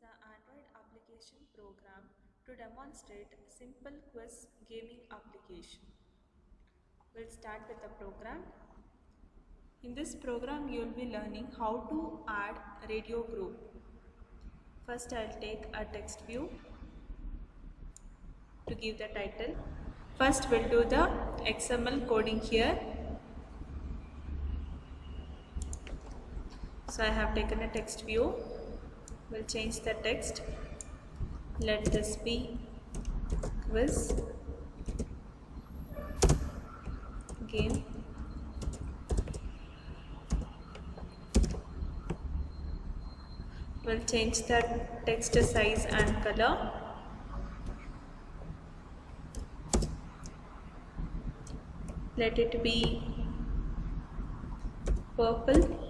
the Android application program to demonstrate simple quiz gaming application. We'll start with the program. In this program, you will be learning how to add radio group. First, I'll take a text view to give the title. First, we'll do the XML coding here. So I have taken a text view. We'll change the text. Let this be quiz game. We'll change the text size and color. Let it be purple.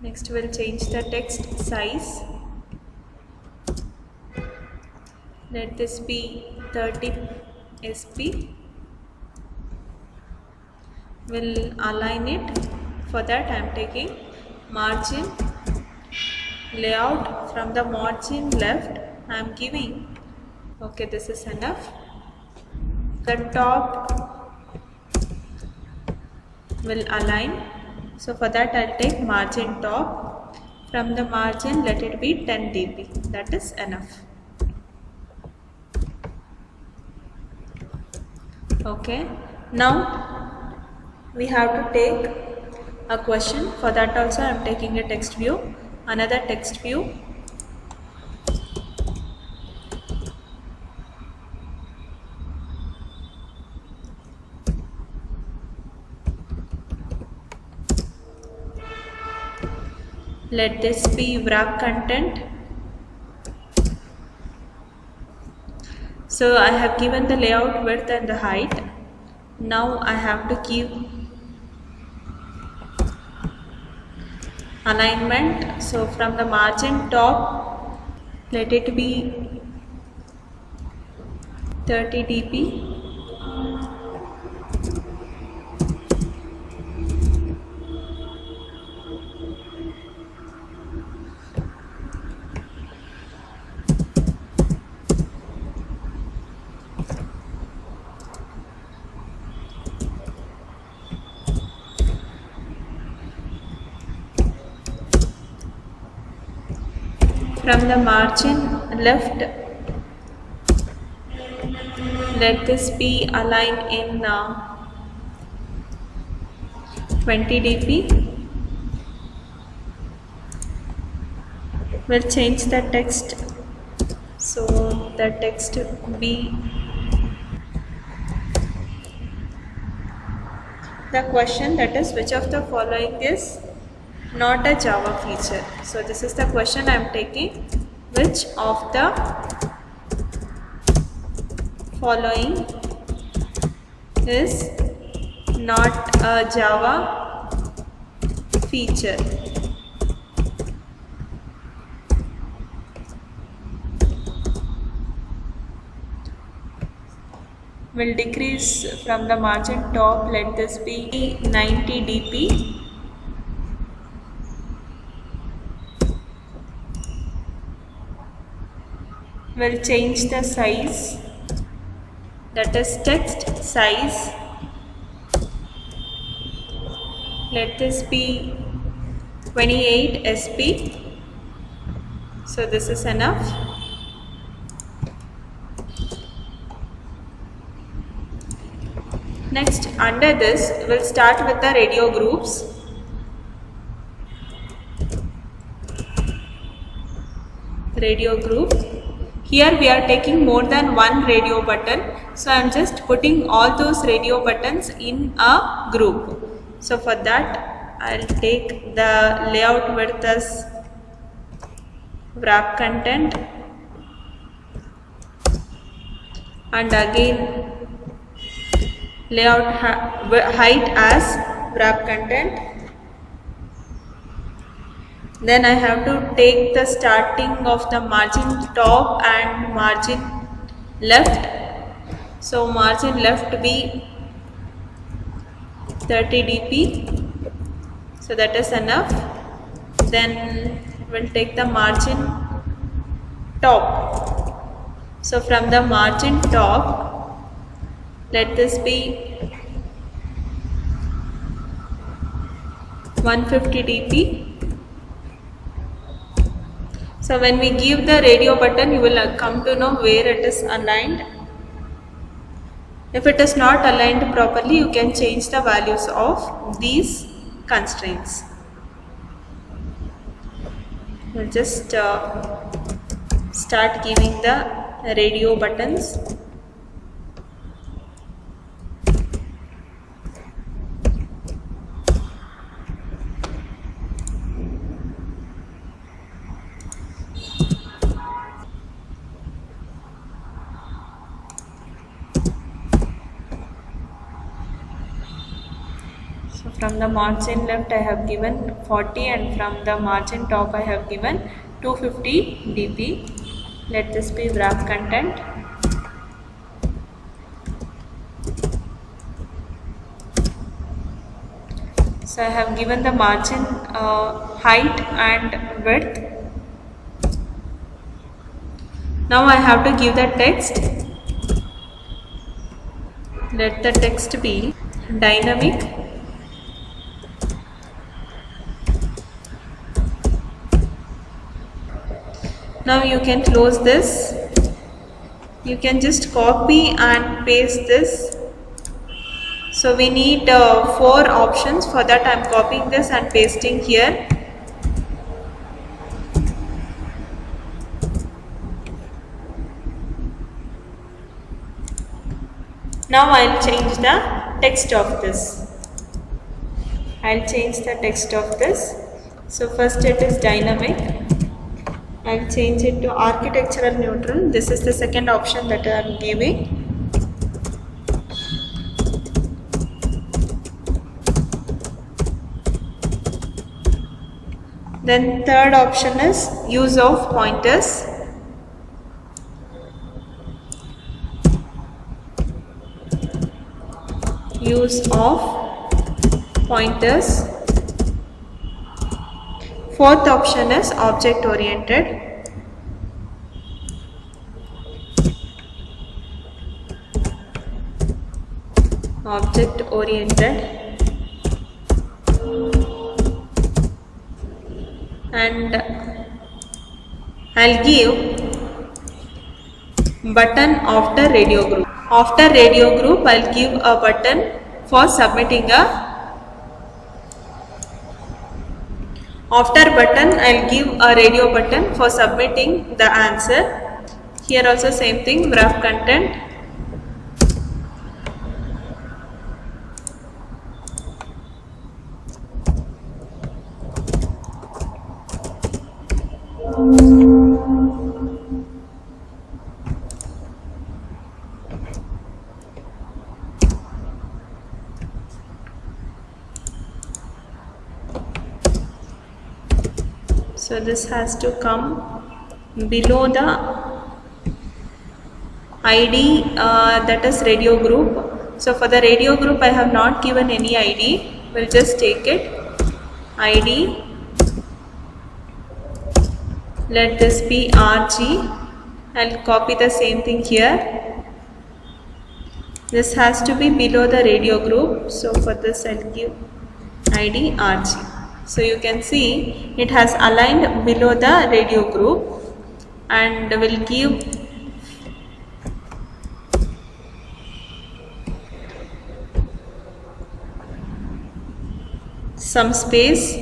Next, we'll change the text size. Let this be 30 SP. We'll align it. For that, I am taking margin layout. From the margin left, I am giving, okay, this is enough. The top will align. So for that, I'll take margin top. From the margin, let it be 10 dp. That is enough. Okay. Now we have to take a question. For that also, I am taking a text view. Another text view. Let this be wrap content. So I have given the layout width and the height. Now I have to give alignment. So from the margin top, let it be 30 dp. From the margin left, let this be aligned in 20 dp. We'll change the text. So the text be the question, that is, which of the following is not a Java feature. So this is the question I am taking. Which of the following is not a Java feature? Will decrease from the margin top. Let this be 90 dp. We'll change the size, that is text size. Let this be 28 SP. So this is enough. Next, under this, we'll start with the radio groups. Radio group. Here we are taking more than one radio button. So I am just putting all those radio buttons in a group. So for that, I'll take the layout width as wrap content. And again, layout height as wrap content. Then I have to take the starting of the margin top and margin left. So margin left be 30 dp. So that is enough. Then we'll take the margin top. So from the margin top, let this be 150 dp. So when we give the radio button, you will come to know where it is aligned. If it is not aligned properly, you can change the values of these constraints. We'll just start giving the radio buttons. So from the margin left I have given 40 and from the margin top I have given 250 dp. Let this be wrap content. So I have given the margin height and width. Now I have to give the text. Let the text be dynamic. Now you can close this. You can just copy and paste this. So we need 4 options. For that I am copying this and pasting here. Now I will change the text of this. I will change the text of this. So first it is dynamic. I will change it to architectural neutral. This is the second option that I am giving. Then third option is use of pointers. Use of pointers. Fourth option is object oriented. Object oriented. And I'll give button after radio group. After radio group, I'll give a button for submitting a. After button, I'll give a radio button for submitting the answer. Here also same thing, wrap content. So this has to come below the ID, that is radio group. So for the radio group I have not given any ID. We'll just take it. ID. Let this be RG. I'll copy the same thing here. This has to be below the radio group. So for this I'll give ID RG. So you can see it has aligned below the radio group, and will give some space.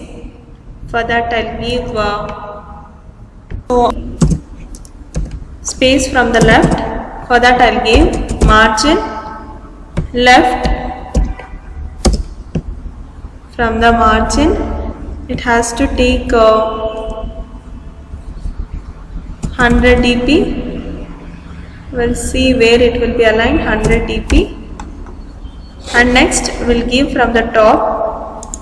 For that I'll give space from the left. For that I'll give margin left. From the margin it has to take 100 dp. We'll see where it will be aligned, 100 dp. And next we'll give from the top,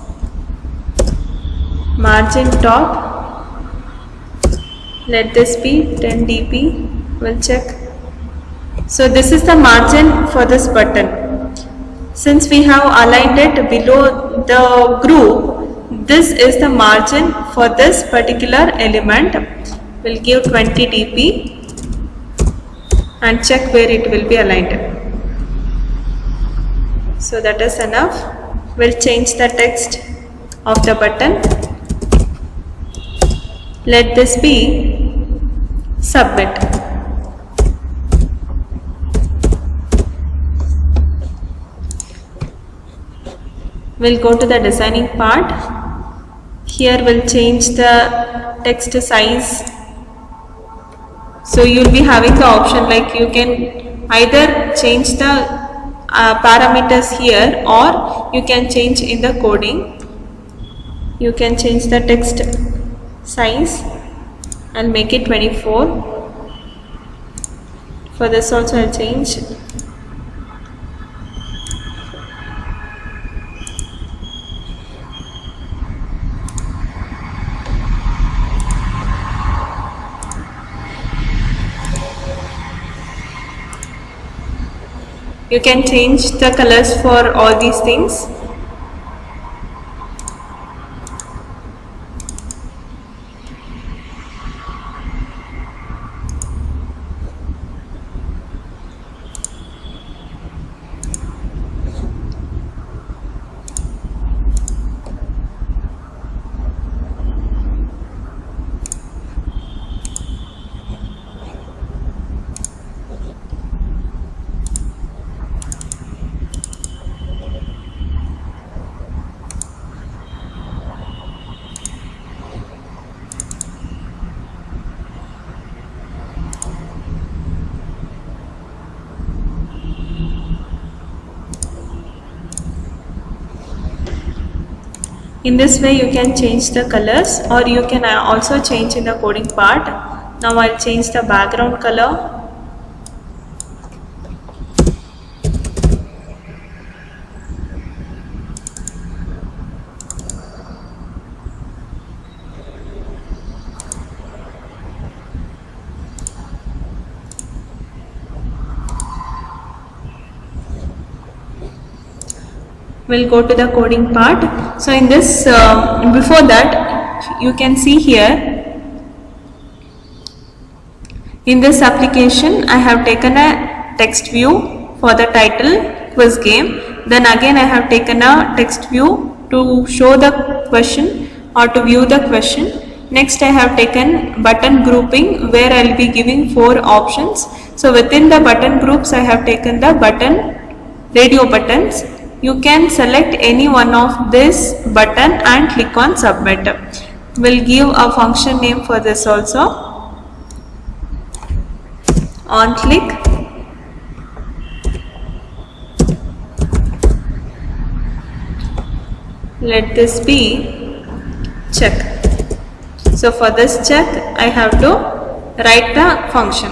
margin top. Let this be 10 dp. We'll check. So this is the margin for this button. Since we have aligned it below the group, This is the margin for this particular element. We'll give 20 dp and check where it will be aligned. So that is enough. We'll change the text of the button. Let this be submit. We'll go to the designing part. Here we'll change the text size. So you'll be having the option like you can either change the parameters here or you can change in the coding. You can change the text size and make it 24. For this also I'll change. You can change the colors for all these things. In this way you can change the colors or you can also change in the coding part. Now I'll change the background color. We'll go to the coding part. So in this, before that, you can see here, in this application, I have taken a text view for the title quiz game. Then again I have taken a text view to show the question or to view the question. Next I have taken button grouping where I will be giving 4 options. So within the button groups I have taken the button, radio buttons. You can select any one of this button and click on submit. We'll give a function name for this also. On click. Let this be check. So for this check I have to write the function.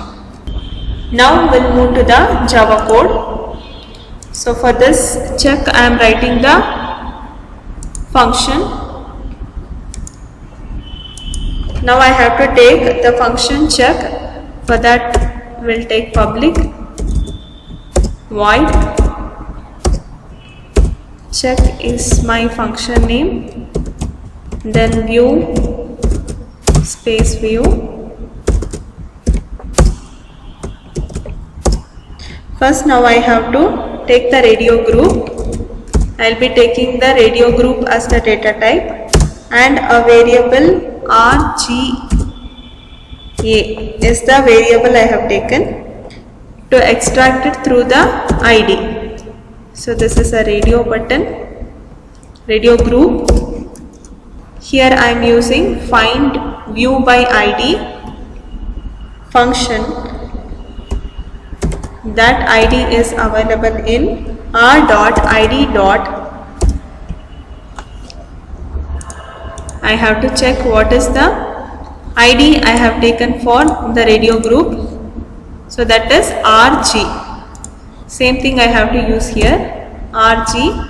Now we'll move to the Java code. So for this check I am writing the function. Now I have to take the function check. For that we'll take public void check is my function name, then view space view. First now I have to take the radio group. I will be taking the radio group as the data type and a variable RGA is the variable I have taken to extract it through the ID. So this is a radio button, radio group. Here I am using find view by ID function. That ID is available in r.id. I have to check what is the ID I have taken for the radio group. So that is RG. Same thing I have to use here, RG.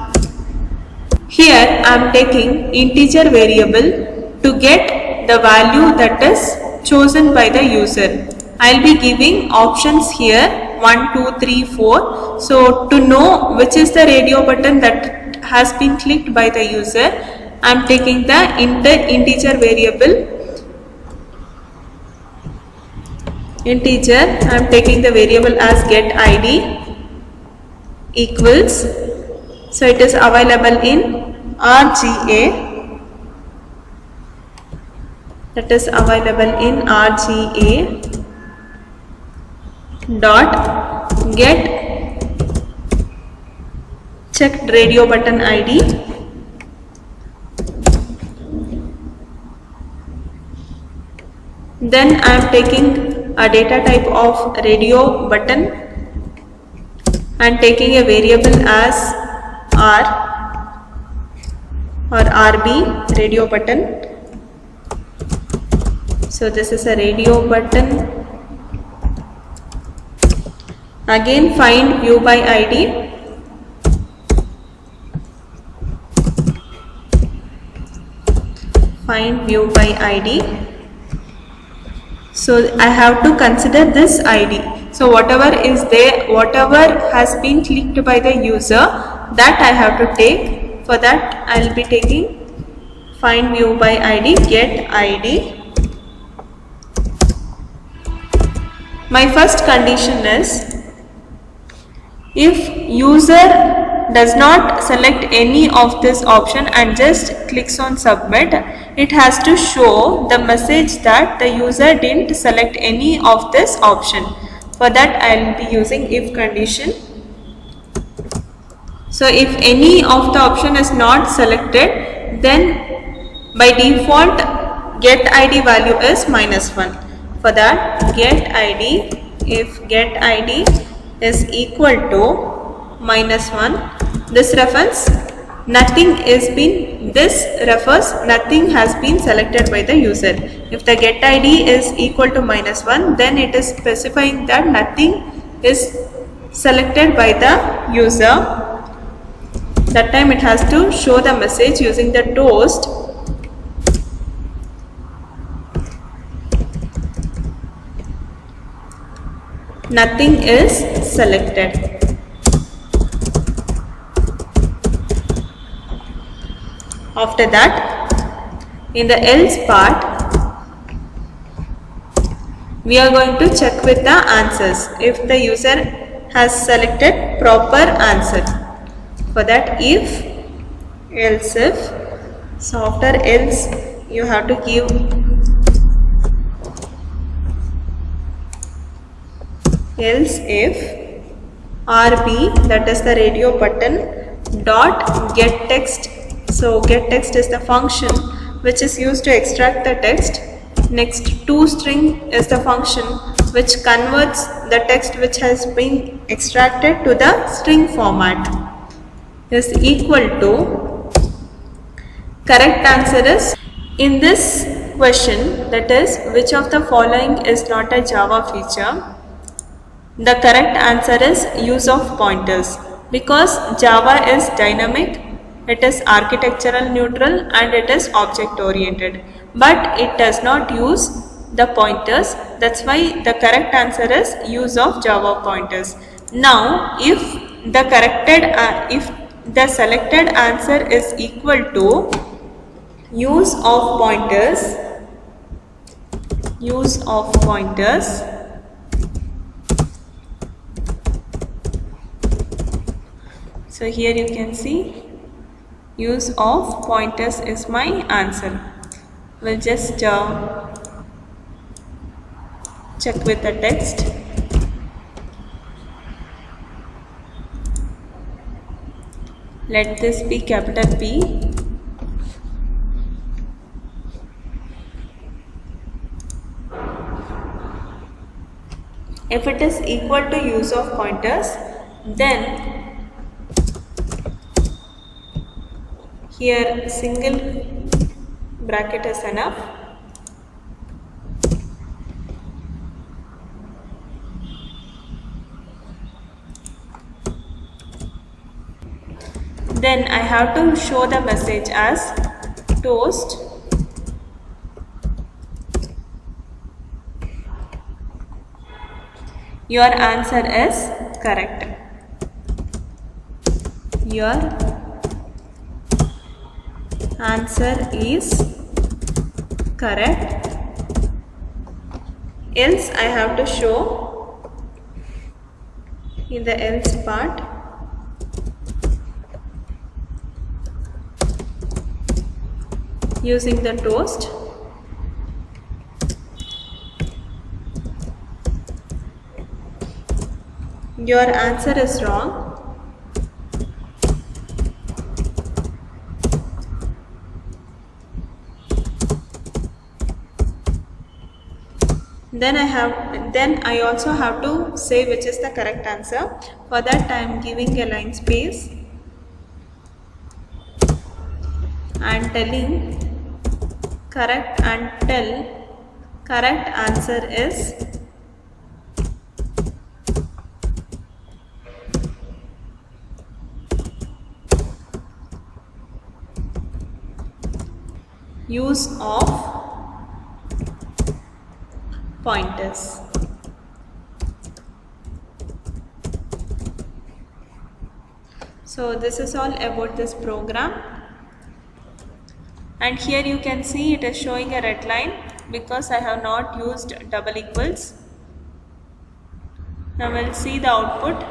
Here I am taking integer variable to get the value that is chosen by the user. I will be giving options here 1, 2, 3, 4. So to know which is the radio button that has been clicked by the user, I am taking the integer variable. Integer, I am taking the variable as get id equals, so it is available in RGA, that is available in RGA dot get checked radio button ID. Then I am taking a data type of radio button and taking a variable as R or RB, radio button. So this is a radio button. Again find view by ID. Find view by ID. So I have to consider this ID. So whatever is there, whatever has been clicked by the user, that I have to take. For that I will be taking find view by ID, get ID. My first condition is, if user does not select any of this option and just clicks on submit, it has to show the message that the user didn't select any of this option. For that I will be using if condition. So if any of the option is not selected, then by default get ID value is -1. For that get ID, if get ID is equal to -1, this refers nothing is been, this refers nothing has been selected by the user. If the get ID is equal to -1, then it is specifying that nothing is selected by the user. That time it has to show the message using the toast. Nothing is selected. After that, in the else part, we are going to check with the answers if the user has selected proper answer. For that, if, else if, so after else you have to give else if RB, that is the radio button, dot get text. So get text is the function which is used to extract the text. Next toString is the function which converts the text which has been extracted to the string format, is equal to, correct answer is, in this question, that is which of the following is not a Java feature, the correct answer is use of pointers, because Java is dynamic, it is architectural neutral and it is object oriented, but it does not use the pointers. That's why the correct answer is use of Java pointers. Now if the selected answer is equal to use of pointers, so here you can see use of pointers is my answer. We'll just check with the text. Let this be capital P. If it is equal to use of pointers, then here single bracket is enough. Then I have to show the message as toast your answer is correct. Your answer is correct, else I have to show in the else part. Using the toast, your answer is wrong. Then I also have to say which is the correct answer. For that I am giving a line space and telling correct and tell correct answer is use of pointers. So this is all about this program, and here you can see it is showing a red line because I have not used double equals. Now we'll see the output.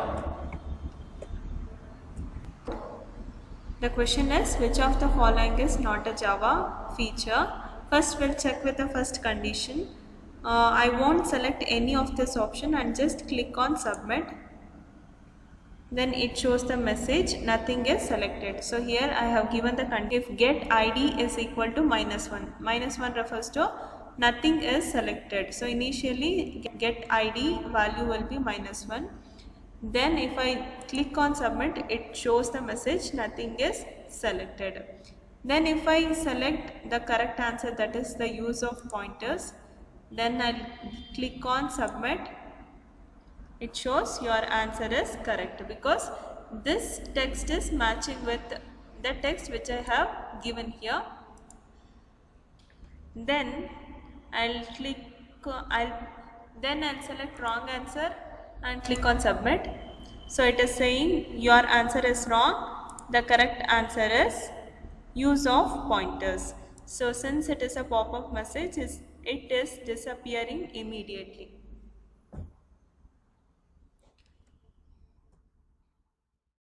The question is, which of the following is not a Java feature? First we'll check with the first condition. I won't select any of this option and just click on submit. Then it shows the message nothing is selected. So here I have given the condition, if get id is equal to -1. -1 refers to nothing is selected. So initially get id value will be -1. Then if I click on submit, it shows the message nothing is selected. Then if I select the correct answer, that is the use of pointers, then I'll click on submit. It shows your answer is correct because this text is matching with the text which I have given here. Then I'll select wrong answer and click on submit. So it is saying your answer is wrong. The correct answer is use of pointers. So since it is a pop-up message, it is disappearing immediately.